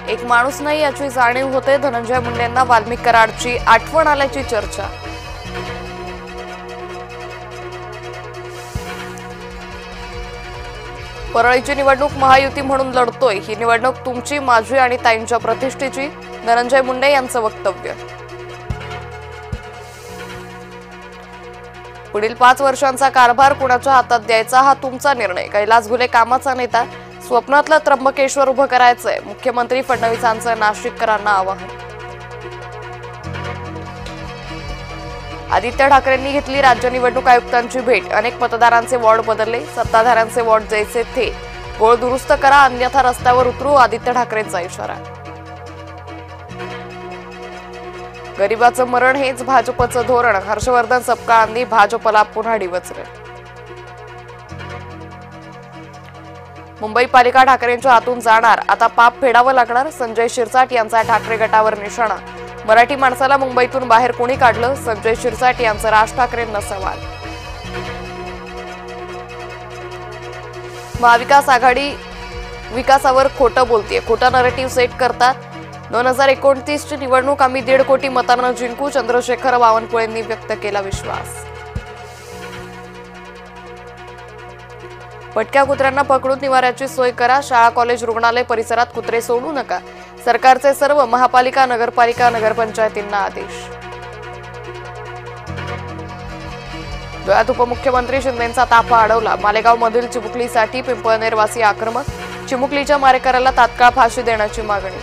एक माणूस नाही याची जाणीव होते. धनंजय मुंडेंना वाल्मिक कराडची आठवण आल्याची चर्चा. परळीची निवडणूक महायुती म्हणून लढतोय. ही निवडणूक तुमची, माझी आणि ताईंच्या प्रतिष्ठेची. धनंजय मुंडे यांचं वक्तव्य. पुढील 5 वर्षांचा कारभार कुणाच्या हातात द्यायचा हा तुमचा निर्णय. कैलास घुले कामाचा नेता. स्वप्नातलं त्र्यंबकेश्वर उभं करायचंय. मुख्यमंत्री फडणवीसांचं नाशिककरांना आवाहन. आदित्य ठाकरेंनी घेतली राज्य निवडणूक आयुक्तांची भेट. अनेक मतदारांचे वॉर्ड बदलले. सत्ताधाऱ्यांचे वॉर्ड जैसे थे. गोळ दुरुस्त करा अन्यथा रस्त्यावर उतरू. आदित्य ठाकरेंचा इशारा. गरिबाचं मरण हेच भाजपचं धोरण. हर्षवर्धन सपकाळांनी भाजपला पुन्हा डिवचले. मुंबई पालिका ठाकरेंच्या हातून जाणार. आता पाप फेडावं लागणार. संजय शिरसाट यांचा ठाकरे गटावर निशाणा. मराठी माणसाला मुंबईतून बाहेर कोणी काढलं? संजय शिरसाट यांचं राज ठाकरेंना सवाल. महाविकास आघाडी विकासावर खोटं बोलतेय. खोटा नरेटिव्ह सेट करतात. 2029 ची निवडणूक आम्ही 1.5 कोटी मतांना जिंकू. चंद्रशेखर बावनकुळेंनी व्यक्त केला विश्वास. भटक्या कुत्र्यांना पकडून निवाऱ्याची सोय करा. शाळा कॉलेज रुग्णालय परिसरात कुत्रे सोडू नका. सरकारचे सर्व महापालिका नगरपालिका नगरपंचायतींना आदेश. धुळ्यात उपमुख्यमंत्री शिंदेंचा ताफा अडवला. मालेगाव मधील चिमुकलीसाठी पिंपळनेरवासी आक्रमक. चिमुकलीच्या मारेकऱ्याला तात्काळ फाशी देण्याची मागणी.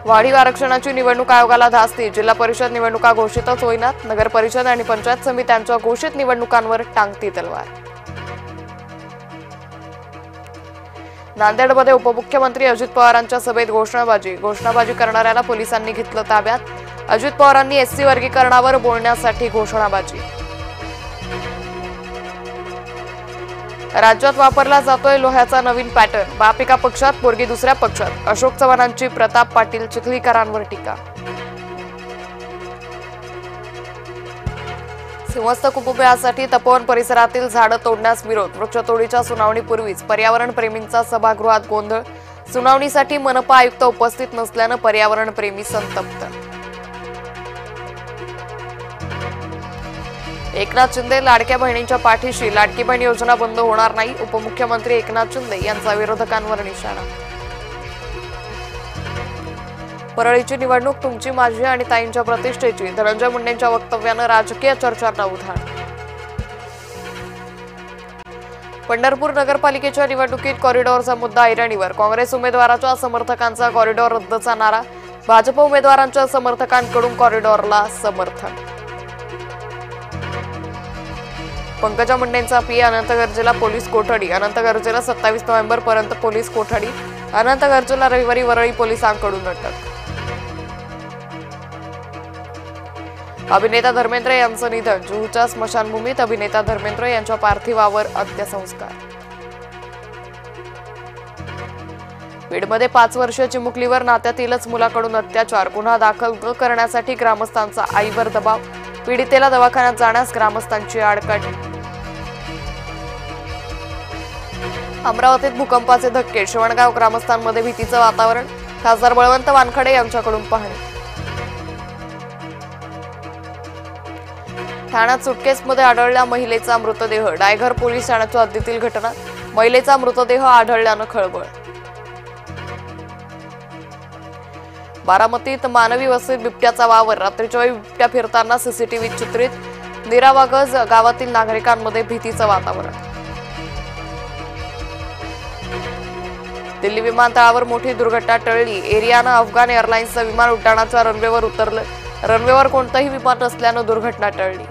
वाढीव आरक्षणाची निवडणूक आयोगाला धास्ती. जिल्हा परिषद निवडणुका घोषितच होईनात. नगर परिषद आणि पंचायत समित्यांच्या घोषित निवडणुकांवर टांगती तलवार. नांदेडमध्ये उपमुख्यमंत्री अजित पवारांच्या सभेत घोषणाबाजी करणाऱ्याला पोलिसांनी घेतलं ताब्यात. अजित पवारांनी एससी वर्गीकरणावर बोलण्यासाठी घोषणाबाजी. राज्यात वापरला जातोय लोह्याचा नवीन पॅटर्न. बाप एका पक्षात पोरगी दुसऱ्या पक्षात. अशोक चव्हाणांची प्रताप पाटील चिखलीकरांवर टीका. सिंहस्थ कुंभमेळ्यासाठी तपोवन परिसरातील झाडं तोडण्यास विरोध. वृक्षतोडीच्या सुनावणीपूर्वीच पर्यावरण प्रेमींचा सभागृहात गोंधळ. सुनावणीसाठी मनपा आयुक्त उपस्थित नसल्यानं पर्यावरण प्रेमी संतप्त. एकनाथ शिंदे लाडक्या बहिणींच्या पाठीशी. लाडकी बहीण योजना बंद होणार नाही. उपमुख्यमंत्री एकनाथ शिंदे यांचा विरोधकांवर निशाणा. परळीची निवडणूक तुमची, माझी आणि ताईंच्या प्रतिष्ठेची. धनंजय मुंडेंच्या वक्तव्यानं राजकीय चर्चांना उधाण. पंढरपूर नगरपालिकेच्या निवडणुकीत कॉरिडॉरचा मुद्दा ऐरणीवर. काँग्रेस उमेदवाराच्या समर्थकांचा कॉरिडॉर रद्दचा नारा. भाजप उमेदवारांच्या समर्थकांकडून कॉरिडॉरला समर्थन. पंकजा मुंडेंचा पी. अनंत गर्जेला पोलीस कोठडी. अनंत गर्जेला 27 नोव्हेंबरपर्यंत पोलीस कोठडी. अनंत गर्जेला रविवारी वरळी पोलिसांकडून अटक. अभिनेता धर्मेंद्र यांचं निधन. जुहूच्या स्मशानभूमीत अभिनेता धर्मेंद्र यांच्या पार्थिवावर अंत्यसंस्कार. बीडमध्ये 5 वर्षीय चिमुकलीवर नात्यातीलच मुलाकडून अत्याचार. गुन्हा दाखल न करण्यासाठी ग्रामस्थांचा आईवर दबाव. पीडितेला दवाखान्यात जाण्यास ग्रामस्थांची आडकाठी. अमरावतीत भूकंपाचे धक्के. शिवणगाव ग्रामस्थांमध्ये भीतीचं वातावरण. खासदार बळवंत वानखडे यांच्याकडून पाहणी. ठाण्यात सुटकेसमध्ये आढळला महिलेचा मृतदेह. डायघर पोलीस ठाण्याच्या हद्दीतील घटना. महिलेचा मृतदेह आढळल्यानं खळबळ. बारामतीत मानवी वस्तीत बिबट्याचा वावर. रात्रीच्या वेळी बिबट्या फिरताना सीसीटीव्ही चित्रित. निरावागज गावातील नागरिकांमध्ये भीतीचं वातावरण. दिल्ली विमानतळावर मोठी दुर्घटना टळली. एरियानं अफगाण एअरलाइन्सचं विमान उड्डाणाच्या रनवेवर उतरलं. रनवेवर कोणतंही विमान नसल्यानं दुर्घटना टळली.